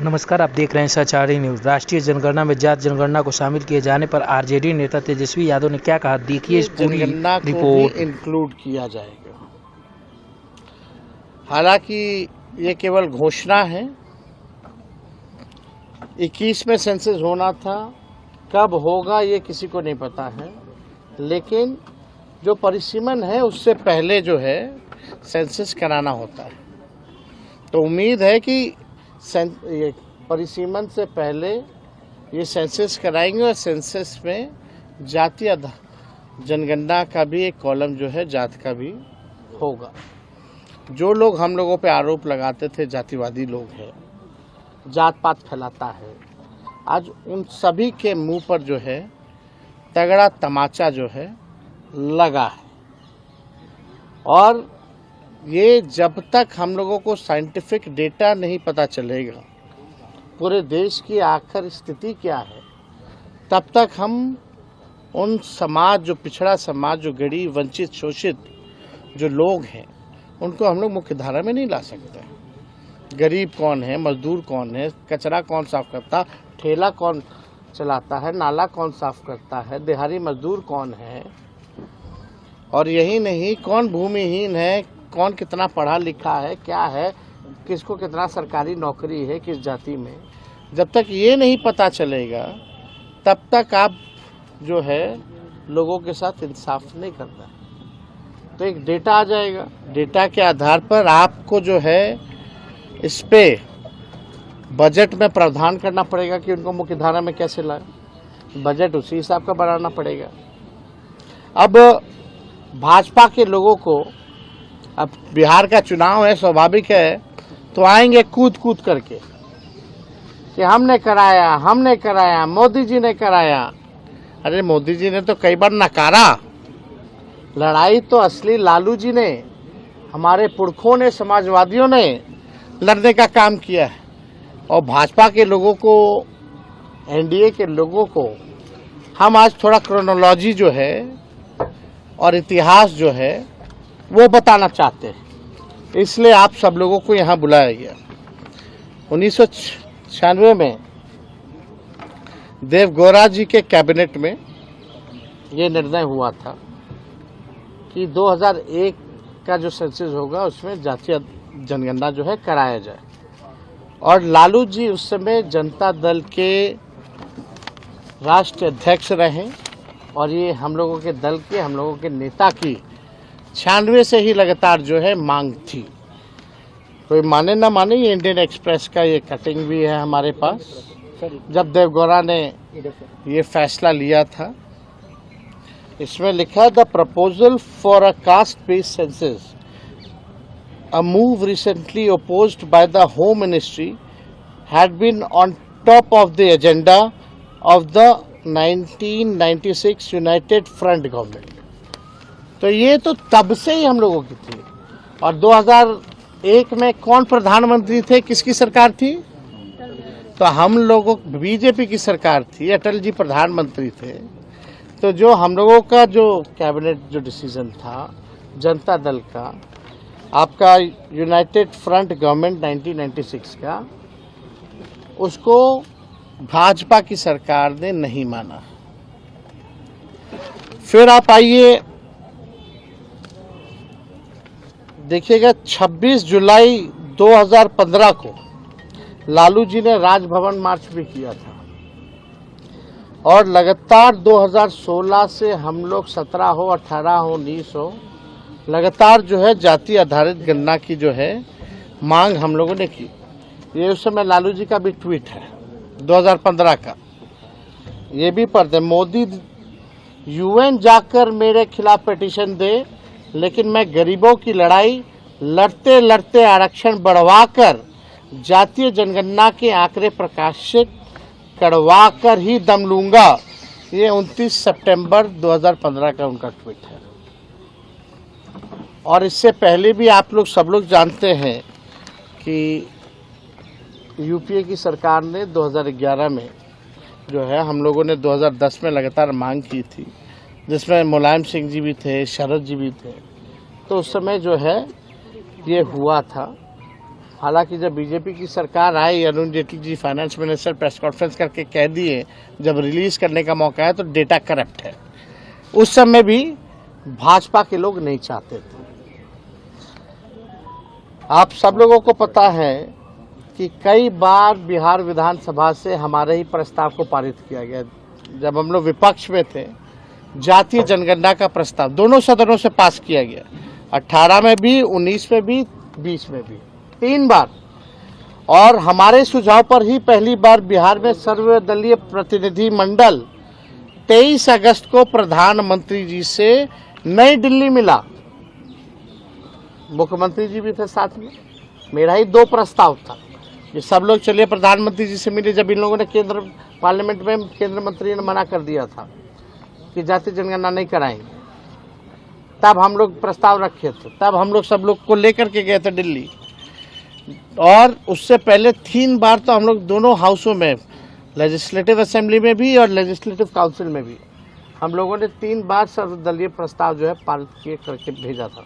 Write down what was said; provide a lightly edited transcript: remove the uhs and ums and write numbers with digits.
नमस्कार, आप देख रहे हैं सचारी न्यूज़। राष्ट्रीय जनगणना में जात जनगणना को शामिल किए जाने पर आरजेडी नेता तेजस्वी यादव ने क्या कहा, देखिए इस पूरी जनगणना को रिपोर्ट। भी इंक्लूड किया जाएगा। हालांकि ये केवल घोषणा है। 21 में सेंसस होना था, कब होगा ये किसी को नहीं पता है, लेकिन जो परिसीमन है उससे पहले जो है सेंसस कराना होता है। तो उम्मीद है कि ये परिसीमन से पहले ये सेंसस कराएंगे और सेंसस में जातीय जनगणना का भी एक कॉलम जो है जात का भी होगा। जो लोग हम लोगों पे आरोप लगाते थे जातिवादी लोग हैं, जात पात फैलाता है, आज उन सभी के मुंह पर जो है तगड़ा तमाचा जो है लगा है। और ये जब तक हम लोगों को साइंटिफिक डेटा नहीं पता चलेगा पूरे देश की आखिर स्थिति क्या है, तब तक हम उन समाज, जो पिछड़ा समाज, जो गरीब, वंचित, शोषित जो लोग हैं, उनको हम लोग मुख्य धारा में नहीं ला सकते। गरीब कौन है, मजदूर कौन है, कचरा कौन साफ करता, ठेला कौन चलाता है, नाला कौन साफ करता है, दिहाड़ी मजदूर कौन है, और यही नहीं कौन भूमिहीन है, कौन कितना पढ़ा लिखा है, क्या है, किसको कितना सरकारी नौकरी है, किस जाति में, जब तक ये नहीं पता चलेगा तब तक आप जो है लोगों के साथ इंसाफ नहीं करना। तो एक डेटा आ जाएगा, डेटा के आधार पर आपको जो है इस पे बजट में प्रावधान करना पड़ेगा कि उनको मुख्य धारा में कैसे लाए। बजट उसी हिसाब का बनाना पड़ेगा। अब भाजपा के लोगों को, अब बिहार का चुनाव है, स्वाभाविक है, तो आएंगे कूद कूद करके कि हमने कराया, मोदी जी ने कराया। अरे मोदी जी ने तो कई बार नकारा। लड़ाई तो असली लालू जी ने, हमारे पुरखों ने, समाजवादियों ने लड़ने का काम किया है। और भाजपा के लोगों को, एनडीए के लोगों को हम आज थोड़ा क्रोनोलॉजी जो है और इतिहास जो है वो बताना चाहते हैं, इसलिए आप सब लोगों को यहाँ बुलाया गया। 1996 में देवगौड़ा जी के कैबिनेट में ये निर्णय हुआ था कि 2001 का जो सेंसस होगा उसमें जातीय जनगणना जो है कराया जाए। और लालू जी उस समय जनता दल के राष्ट्रीय अध्यक्ष रहे, और ये हम लोगों के दल के, हम लोगों के नेता की 96 से ही लगातार जो है मांग थी। कोई माने ना माने, ये इंडियन एक्सप्रेस का ये कटिंग भी है हमारे पास। जब देवगौड़ा ने ये फैसला लिया था, इसमें लिखा the proposal for a caste based census, a move recently opposed by the home ministry, had been on top of the agenda of the 1996 United Front government. तो ये तो तब से ही हम लोगों की थी। और 2001 में कौन प्रधानमंत्री थे, किसकी सरकार थी? तो हम लोगों, बीजेपी की सरकार थी, अटल जी प्रधानमंत्री थे। तो जो हम लोगों का जो कैबिनेट जो डिसीजन था जनता दल का, आपका यूनाइटेड फ्रंट गवर्नमेंट 1996 का, उसको भाजपा की सरकार ने नहीं माना। फिर आप आइए देखिएगा, 26 जुलाई 2015 को लालू जी ने राजभवन मार्च भी किया था। और लगातार 2016 से हम लोग 17 हो, 18 हो, 19 हो, लगातार जो है जाति आधारित गणना की जो है मांग हम लोगों ने की। ये उस समय लालू जी का भी ट्वीट है 2015 का, ये भी पढ़ते, मोदी यूएन जाकर मेरे खिलाफ पिटीशन दे, लेकिन मैं गरीबों की लड़ाई लड़ते लड़ते आरक्षण बढ़वाकर जातीय जनगणना के आंकड़े प्रकाशित करवाकर ही दम लूंगा। ये 29 सितंबर 2015 का उनका ट्वीट है। और इससे पहले भी आप लोग सब लोग जानते हैं कि यूपीए की सरकार ने 2011 में जो है, हम लोगों ने 2010 में लगातार मांग की थी, जिसमें मुलायम सिंह जी भी थे, शरद जी भी थे। तो उस समय जो है ये हुआ था, हालांकि जब बीजेपी की सरकार आई, Arun Jaitley ji finance minister press conference करके कह दिए जब रिलीज करने का मौका है तो डेटा करप्ट है। उस समय भी भाजपा के लोग नहीं चाहते थे। आप सब लोगों को पता है कि कई बार बिहार विधानसभा से हमारे ही प्रस्ताव को पारित किया गया। जब हम लोग विपक्ष में थे, जातीय जनगणना का प्रस्ताव दोनों सदनों से पास किया गया, 18 में भी, 19 में भी, 20 में भी, 3 बार। और हमारे सुझाव पर ही पहली बार बिहार में सर्वदलीय प्रतिनिधि मंडल 23 अगस्त को प्रधानमंत्री जी से नई दिल्ली मिला। मुख्यमंत्री जी भी थे साथ में। मेरा ही 2 प्रस्ताव था कि सब लोग चलिए प्रधानमंत्री जी से मिले। जब इन लोगों ने केंद्र पार्लियामेंट में केंद्र मंत्री ने मना कर दिया था कि जातीय जनगणना नहीं कराएंगे, तब हम लोग प्रस्ताव रखे थे। तब हम लोग सब लोग को लेकर के गए थे दिल्ली। और उससे पहले 3 बार तो हम लोग दोनों हाउसों में, लेजिस्लेटिव असेंबली में भी और लेजिस्लेटिव काउंसिल में भी, हम लोगों ने 3 बार सर्वदलीय प्रस्ताव जो है पारित किए करके भेजा था।